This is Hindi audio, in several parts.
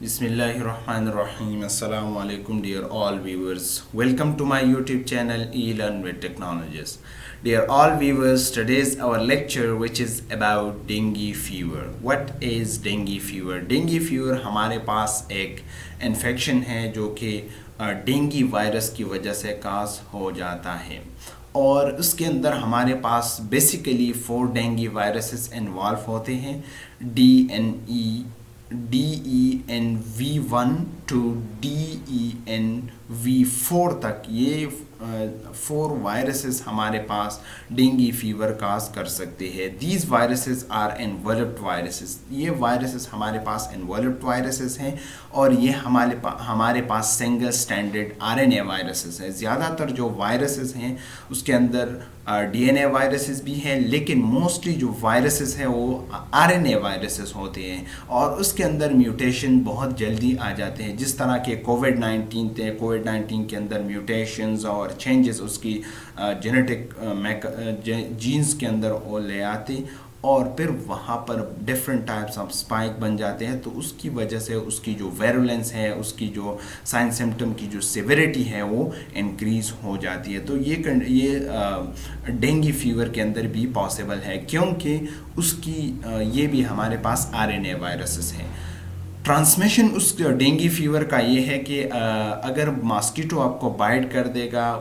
Bismillahirrahmanirrahim. Assalamu alaikum, dear all viewers. Welcome to my YouTube channel eLearn with Technologies. Dear all viewers, today's our lecture which is about dengue fever. What is dengue fever? Dengue fever हमारे पास एक इन्फेक्शन है जो कि डेंगू वायरस की वजह से काज हो जाता है और उसके अंदर हमारे पास बेसिकली 4 डेंगू वायरसेस इन्वॉल्व होते हैं DENV1 टू DENV4 तक ये 4 वायरसेस हमारे पास डेंगू फीवर काज कर सकते हैं. These viruses are enveloped viruses. ये वायरसेस हमारे पास एनवेलप्ड वायरसेस हैं और ये हमारे पास सिंगल स्टैंडर्ड आरएनए वायरसेस हैं. ज़्यादातर जो वायरसेस हैं उसके अंदर डीएनए वायरसेस भी हैं, लेकिन मोस्टली जो वायरसेस हैं वो आरएनए वायरसेस होते हैं और उसके अंदर म्यूटेशन बहुत जल्दी आ जाते हैं. जिस तरह के कोविड-19 थे, कोविड-19 के अंदर म्यूटेशंस और चेंजेस उसकी जेनेटिक जीन्स के अंदर वो ले आते और फिर वहाँ पर डिफरेंट टाइप्स ऑफ स्पाइक बन जाते हैं. तो उसकी वजह से उसकी जो वेरुलेंस है, उसकी जो साइन सिम्टम की जो सिविरिटी है वो इंक्रीज़ हो जाती है. तो ये डेंगू फीवर के अंदर भी पॉसिबल है क्योंकि उसकी ये भी हमारे पास आरएनए वायरसेस हैं. ट्रांसमिशन उस डेंगू फीवर का ये है कि अगर मॉस्किटो आपको बाइट कर देगा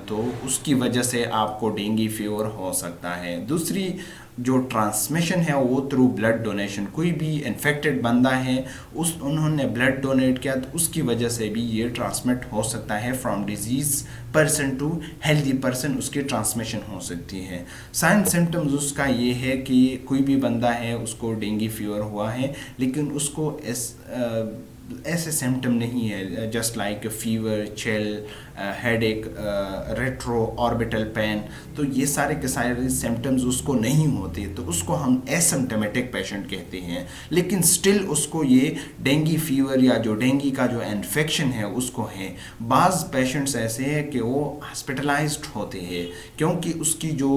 तो उसकी वजह से आपको डेंगू फीवर हो सकता है. दूसरी जो ट्रांसमिशन है वो थ्रू ब्लड डोनेशन. कोई भी इन्फेक्टेड बंदा है उन्होंने ब्लड डोनेट किया तो उसकी वजह से भी ये ट्रांसमिट हो सकता है. From disease person to healthy person उसकी ट्रांसमिशन हो सकती है. साइन सिम्टम्स उसका ये है कि कोई भी बंदा है उसको डेंगू फीवर हुआ है लेकिन उसको ऐसे सिम्टम नहीं है just like fever, chill, headache, retro orbital pain. तो ये सारे के सारे सिम्टम्स उसको नहीं होते तो उसको हम एसिम्टमेटिक पेशेंट कहते हैं. लेकिन स्टिल उसको ये डेंगू फीवर या जो डेंगू का जो इन्फेक्शन है उसको है. बाज़ पेशेंट्स ऐसे हैं कि वो हॉस्पिटलाइज्ड होते हैं क्योंकि उसकी जो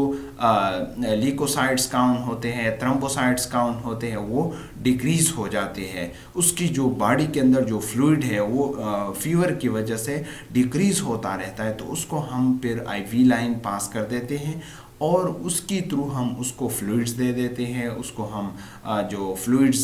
ल्यूकोसाइट्स काउंट होते हैं, थ्रोम्बोसाइट्स काउंट होते हैं वो डिक्रीज़ हो जाते हैं. उसकी जो बॉडी के अंदर जो फ्लूइड है वो फीवर की वजह से डिक्रीज़ होता रहता है. तो उसको हम फिर आईवी लाइन पास कर देते हैं और उसकी थ्रू हम उसको फ्लूइड्स दे देते हैं. उसको हम जो फ्लूइड्स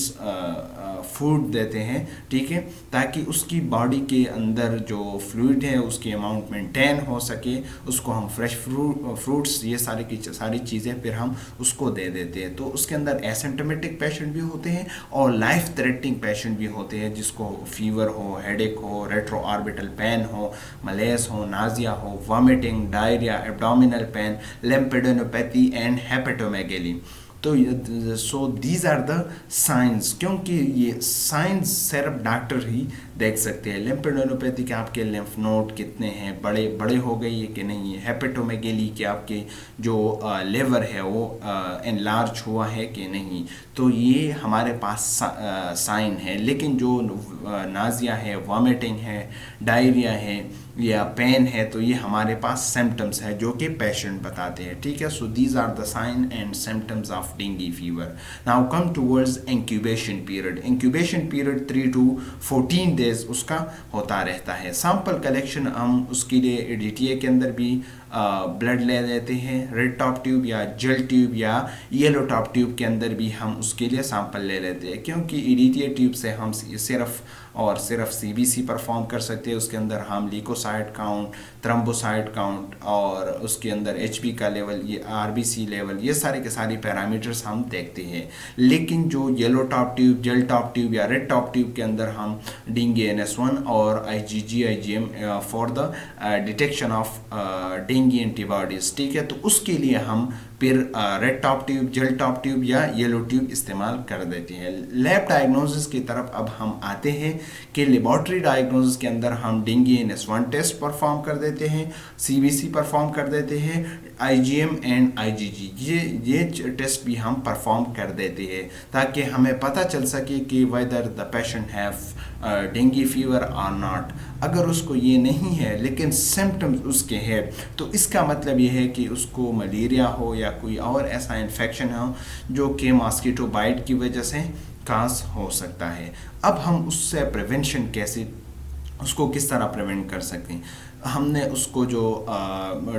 फूड देते हैं, ठीक है, ताकि उसकी बॉडी के अंदर जो फ्लूइड है उसकी अमाउंट मेंटेन हो सके. उसको हम फ्रेश फ्रूट्स ये सारी चीज़ें फिर हम उसको दे देते हैं. तो उसके अंदर एसिम्टोमेटिक पेशेंट भी होते हैं और लाइफ थ्रेटनिंग पेशेंट भी होते हैं जिसको फीवर हो, हेडेक हो, रेट्रो ऑर्बिटल पेन हो, मलेरिया हो, नाजिया हो, vomiting, diarrhoea, abdominal pain, lymphadenopathy and hepatomegaly. तो so these are the science. क्योंकि ये साइंस सिर्फ डॉक्टर ही देख सकते हैं. लिम्फेडेनोपैथी के आपके लिम्फ नोड कितने हैं, बड़े हो गई है कि नहीं है. हेपेटोमेगेली के आपके जो लिवर है वो एनलार्ज हुआ है कि नहीं. तो ये हमारे पास साइन है. लेकिन जो नाजिया है, वॉमिटिंग है, डायरिया है या पेन है तो ये हमारे पास सिम्टम्स है जो कि पेशेंट बताते हैं, ठीक है. So these are the sign and symptoms of dengue fever. Now come towards incubation period. Incubation period 3 to 14 days उसका होता रहता है. सैंपल कलेक्शन हम उसके लिए EDTA के अंदर भी ब्लड ले लेते हैं. रेड टॉप ट्यूब या जेल ट्यूब या येलो टॉप ट्यूब के अंदर भी हम उसके लिए सैंपल ले लेते हैं क्योंकि EDTA ट्यूब से हम सिर्फ CBC परफॉर्म कर सकते हैं. उसके अंदर हम ल्यूकोसाइट काउंट, थ्रोम्बोसाइट काउंट और उसके अंदर HB का लेवल, ये RBC लेवल, ये सारे के सारे पैरामीटर्स हम देखते हैं. लेकिन जो yellow top tube, gel top tube या रेड टॉप ट्यूब के अंदर हम डेंगू NS1 और IgG IgM for the detection of dengue antibodies, ठीक है. तो उसके लिए हम फिर red top tube, gel top tube या येलो ट्यूब इस्तेमाल कर देते हैं. लैब डायग्नोसिस की तरफ अब हम आते हैं कि लेबॉर्ट्री डायग्नोसिस के अंदर हम डेंगू NS1 टेस्ट परफॉर्म कर देते हैं, CBC परफॉर्म कर देते हैं, IgM एंड IgG ये टेस्ट भी हम परफॉर्म कर देते हैं ताकि हमें पता चल सके कि whether the patient have dengue fever और नॉट. अगर उसको ये नहीं है लेकिन सिम्टम्स उसके हैं तो इसका मतलब ये है कि उसको मलेरिया हो या कोई और ऐसा इन्फेक्शन हो जो कि मॉस्किटो बाइट की वजह से काज हो सकता है। अब हम उससे प्रिवेंशन कैसे, उसको किस तरह प्रिवेंट कर सकते हैं। हमने उसको जो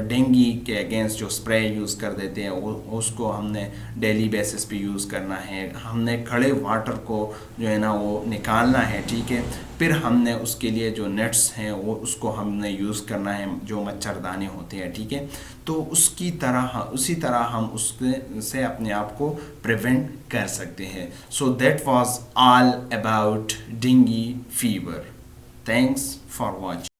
डेंगू के अगेंस्ट जो स्प्रे यूज़ कर देते हैं वो उसको हमने डेली बेसिस पे यूज़ करना है। हमने खड़े वाटर को जो है ना वो निकालना है, ठीक है। फिर हमने उसके लिए जो नेट्स हैं वो उसको हमने यूज़ करना है, जो मच्छरदानी होते हैं, ठीक है। तो उसी तरह हम उसके से अपने आप को प्रिवेंट कर सकते हैं। So that was all about dengue fever. Thanks for watching.